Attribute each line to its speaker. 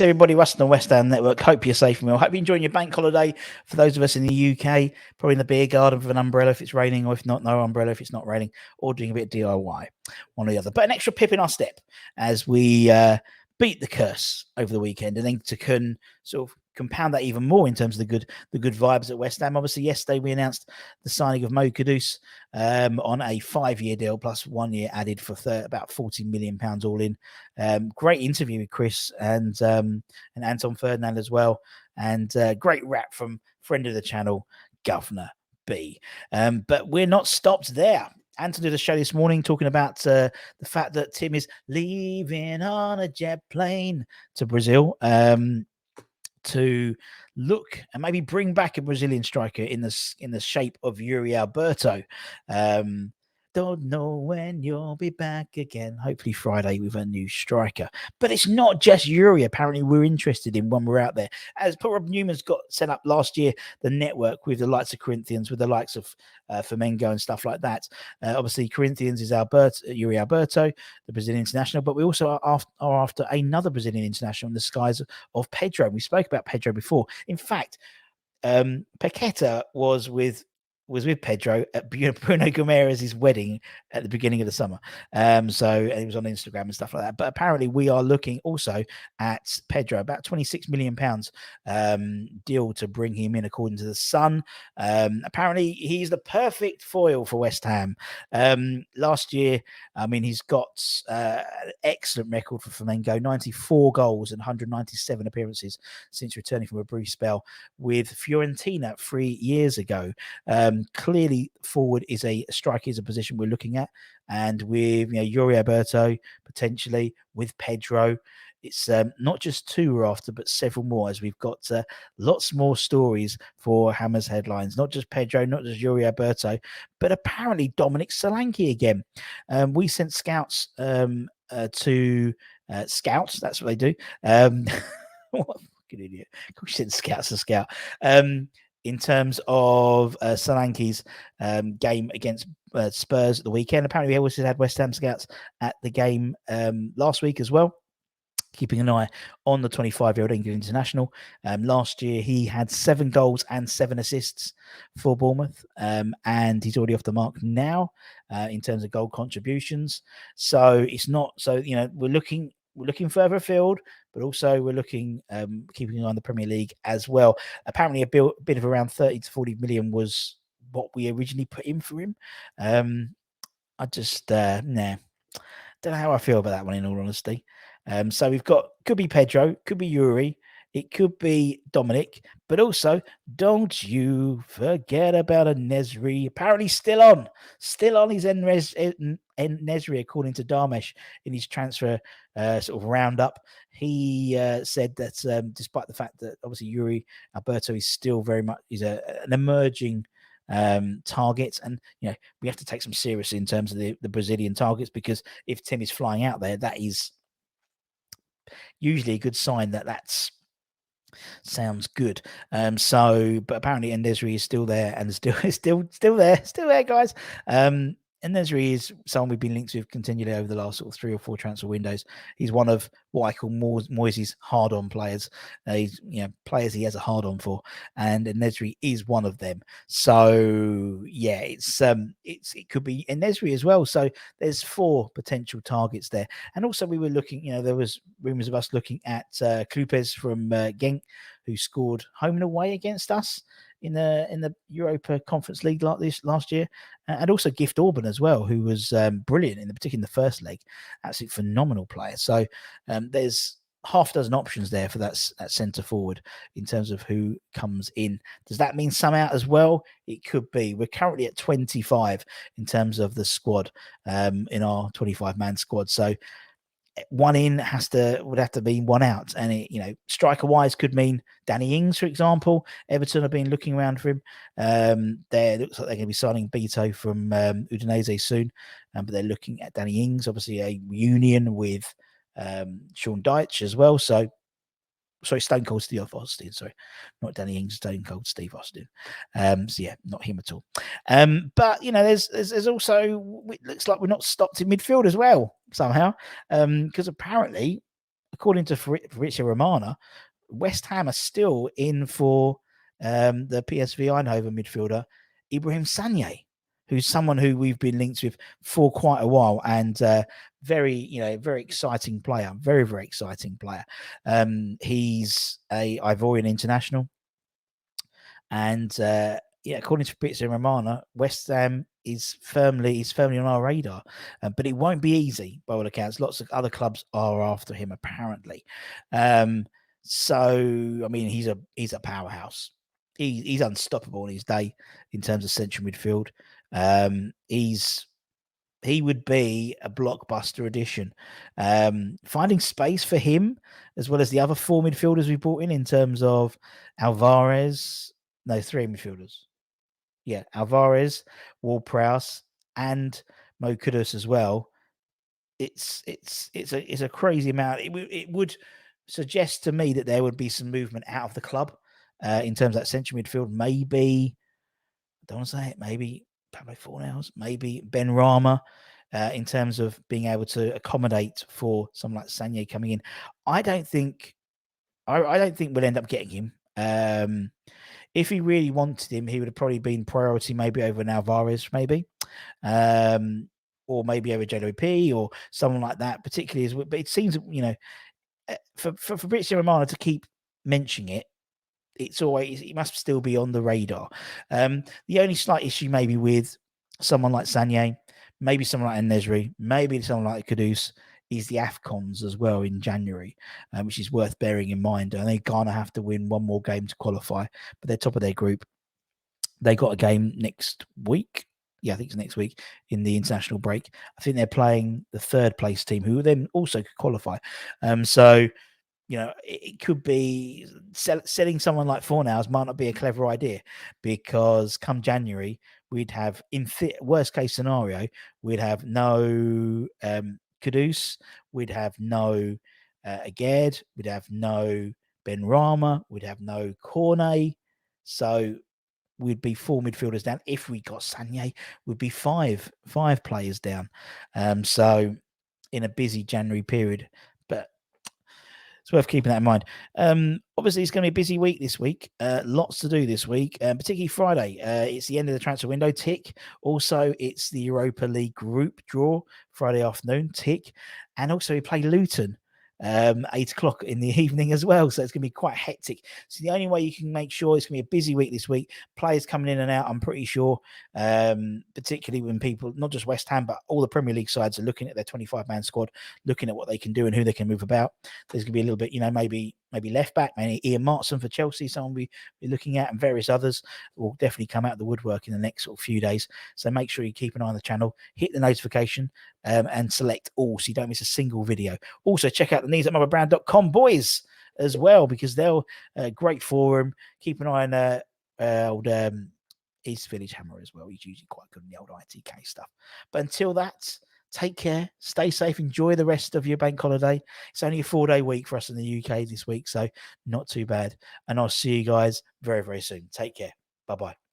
Speaker 1: everybody, Russell and West Ham Network. Hope you're safe and well. Hope you're enjoying your bank holiday. For those of us in the UK, probably in the beer garden with an umbrella if it's raining, or if not, no umbrella if it's not raining, or doing a bit of DIY, one or the other. But an extra pip in our step as we beat the curse over the weekend, and then to sort of compound that even more in terms of the good vibes at West Ham. Obviously, yesterday we announced the signing of Mo Kudus on a 5-year deal plus 1 year added for about £40 million all in. Great interview with Chris and Anton Ferdinand as well, and great rap from friend of the channel, Governor B. But we're not stopped there. Anton did a show this morning talking about the fact that Tim is leaving on a jet plane to Brazil to look and maybe bring back a Brazilian striker in the shape of Yuri Alberto. Don't know when you'll be back again. Hopefully Friday with a new striker. But it's not just Yuri. Apparently we're interested in when we're out there. As Rob Newman's got set up last year, the network with the likes of Corinthians, with the likes of Flamengo and stuff like that. Obviously Corinthians is Yuri Alberto, the Brazilian international. But we also are after another Brazilian international in the skies of Pedro. We spoke about Pedro before. In fact, Paqueta was with Pedro at Bruno Guimaraes' wedding at the beginning of the summer. So it was on Instagram and stuff like that. But apparently we are looking also at Pedro, about £26 million deal to bring him in, according to The Sun. Apparently he's the perfect foil for West Ham. Last year, I mean, he's got an excellent record for Flamengo, 94 goals and 197 appearances since returning from a brief spell with Fiorentina 3 years ago. Clearly forward is a striker, is a position we're looking at, and with Yuri Alberto potentially, with Pedro, it's not just two we're after, but several more, as we've got lots more stories for Hammer's headlines. Not just Pedro, not just Yuri Alberto, but apparently Dominic Solanke again. We sent scouts to scouts. That's what they do. What a fucking idiot! We sent scouts to scout. In terms of Solanke's game against Spurs at the weekend. Apparently, we also had West Ham scouts at the game last week as well, keeping an eye on the 25-year-old England international. Last year, he had 7 goals and 7 assists for Bournemouth, and he's already off the mark now in terms of goal contributions. So it's not so, we're looking further afield, but also we're looking, keeping an eye on the Premier League as well. Apparently, a bit of around 30 to 40 million was what we originally put in for him. I just, don't know how I feel about that one, in all honesty. So we've got, could be Pedro, could be Yuri, it could be Dominic, but also don't you forget about a Nesri. Apparently still on his Nesri, according to Darmesh in his transfer sort of roundup. He said that despite the fact that obviously Yuri Alberto is still very much an emerging target, and we have to take some seriously in terms of the Brazilian targets, because if Tim is flying out there, that is usually a good sign that sounds good. But apparently Nesri is still there, and still there, guys. And Nesri is someone we've been linked with continually over the last sort of 3 or 4 transfer windows. He's one of what I call Moyes' hard-on players. He's players he has a hard-on for, and Nesri is one of them. So yeah, it could be Nesri as well. So there's 4 potential targets there. And also we were looking, there was rumours of us looking at Klupes from Genk, who scored home and away against us in the Europa Conference League like this last year, and also Gift Orban as well, who was brilliant particularly in the first leg. Absolutely phenomenal player. So there's half a dozen options there for that centre forward in terms of who comes in. Does that mean some out as well? It could be. We're currently at 25 in terms of the squad, in our 25-man squad. So one in would have to be one out, and it, striker wise could mean Danny Ings, for example. Everton have been looking around for him. There looks like they're going to be signing Beto from Udinese soon, but they're looking at Danny Ings, obviously a reunion with Sean Dyche as well. So Stone Cold Steve Austin. Sorry, not Danny Ings, Stone Cold Steve Austin. So yeah, not him at all. But there's also, it looks like we're not stopped in midfield as well somehow, because apparently, according to Fabrizio Romano, West Ham are still in for the PSV Eindhoven midfielder, Ibrahim Sangare, who's someone who we've been linked with for quite a while, and very exciting player, very, very exciting player. He's a Ivorian international, and according to Fabrizio Romano, West Ham is firmly on our radar, but it won't be easy by all accounts. Lots of other clubs are after him, apparently. So I mean, he's a powerhouse. He's unstoppable in his day in terms of central midfield. He would be a blockbuster addition. Finding space for him, as well as the other 4 midfielders we brought in terms of Alvarez. No, 3 midfielders. Yeah, Alvarez, Ward-Prowse, and Mo Kudus as well. It's a crazy amount. It would suggest to me that there would be some movement out of the club in terms of that central midfield. Maybe, I don't want to say it, maybe Pablo Fornals, maybe Ben Rama, in terms of being able to accommodate for someone like Sangare coming in. I don't think we'll end up getting him. If he really wanted him, he would have probably been priority maybe over an Alvarez, maybe. Or maybe over JWP or someone like that, particularly but it seems, for Fabrizio Romano to keep mentioning it, it must still be on the radar. The only slight issue maybe with someone like Sangare, maybe someone like Nesri, maybe someone like Kudus, is the AFCONs as well in January, which is worth bearing in mind. And they're going to have to win one more game to qualify, but they're top of their group. They got a game next week. Yeah, I think it's next week in the international break. I think they're playing the 3rd place team, who then also could qualify. So, it could be selling someone like Fornals might not be a clever idea, because come January, we'd have, in worst case scenario, we'd have no Kudus, we'd have no Aged, we'd have no Ben Rama, we'd have no Cornet. So we'd be 4 midfielders down. If we got Sangare, we'd be five players down. So in a busy January period, but it's worth keeping that in mind. Obviously, it's going to be a busy week this week. Lots to do this week, particularly Friday. It's the end of the transfer window, tick. Also, it's the Europa League group draw Friday afternoon, tick. And also, we play Luton 8 o'clock in the evening as well. So it's going to be quite hectic. So the only way you can make sure it's going to be a busy week this week, players coming in and out, I'm pretty sure, particularly when people, not just West Ham, but all the Premier League sides are looking at their 25-man squad, looking at what they can do and who they can move about. There's going to be a little bit, maybe left back, maybe Ian Martson for Chelsea, someone we'll be looking at, and various others will definitely come out of the woodwork in the next sort of few days. So make sure you keep an eye on the channel, hit the notification, and select all so you don't miss a single video. Also, check out the knees@motherbrand.com, boys, as well, because they're a great forum. Keep an eye on old East Village Hammer as well. He's usually quite good in the old ITK stuff. But until that, take care, stay safe, enjoy the rest of your bank holiday. It's only a 4-day week for us in the UK this week, so not too bad. And I'll see you guys very, very soon. Take care. Bye-bye.